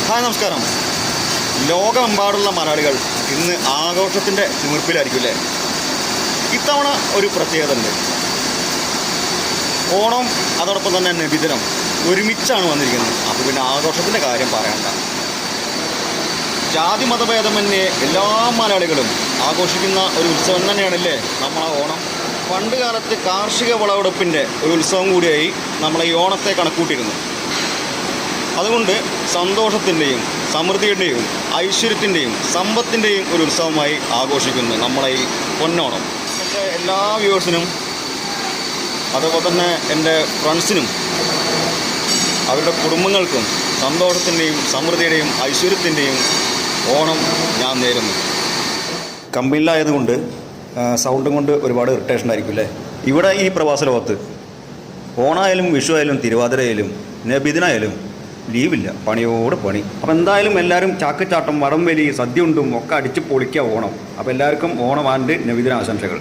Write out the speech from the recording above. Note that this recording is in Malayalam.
ഹായ്, നമസ്കാരം. ലോകമെമ്പാടുള്ള മലയാളികൾ ഇന്ന് ആഘോഷത്തിൻ്റെ തിമിർപ്പിലായിരിക്കും അല്ലേ? ഇത്തവണ ഒരു പ്രത്യേകത ഉണ്ട്. ഓണം അതോടൊപ്പം തന്നെ നബിദിനം ഒരുമിച്ചാണ് വന്നിരിക്കുന്നത്. അപ്പോൾ പിന്നെ ആഘോഷത്തിൻ്റെ കാര്യം പറയണ്ട. ജാതി മതഭേദമന്യേ എല്ലാ മലയാളികളും ആഘോഷിക്കുന്ന ഒരു ഉത്സവം തന്നെയാണല്ലേ നമ്മളെ ഓണം. പണ്ട് കാലത്ത് കാർഷിക വിളവെടുപ്പിൻ്റെ ഒരു ഉത്സവം കൂടിയായി നമ്മളെ ഈ ഓണത്തെ കണക്കൂട്ടിയിരുന്നു. അതുകൊണ്ട് സന്തോഷത്തിൻ്റെയും സമൃദ്ധിയുടെയും ഐശ്വര്യത്തിൻ്റെയും സമ്പത്തിൻ്റെയും ഒരു ഉത്സവമായി ആഘോഷിക്കുന്നു നമ്മളെ ഈ പൊന്നോണം. എൻ്റെ എല്ലാ വ്യൂവേഴ്സിനും അതുപോലെ തന്നെ എൻ്റെ ഫ്രണ്ട്സിനും അവരുടെ കുടുംബങ്ങൾക്കും സന്തോഷത്തിൻ്റെയും സമൃദ്ധിയുടെയും ഐശ്വര്യത്തിൻ്റെയും ഓണം ഞാൻ നേരുന്നു. കമ്പനിയിലായതുകൊണ്ട് സൗണ്ടും കൊണ്ട് ഒരുപാട് ഇറിറ്റേഷൻ ആയിരിക്കും അല്ലേ? ഇവിടെ ഈ പ്രവാസ ലോകത്ത് ഓണായാലും വിഷു ആയാലും തിരുവാതിരയായാലും നബിദിനായാലും ലീവില്ല, പണിയോട് പണി. അപ്പോൾ എന്തായാലും എല്ലാവരും ചാക്കച്ചാട്ടം വടംവലി സദ്യ ഉണ്ടും ഒക്കെ അടിച്ച് പൊളിക്കുക ഓണം. അപ്പോൾ എല്ലാവർക്കും ഓണം ആൻഡ് നബിദിന ആശംസകൾ.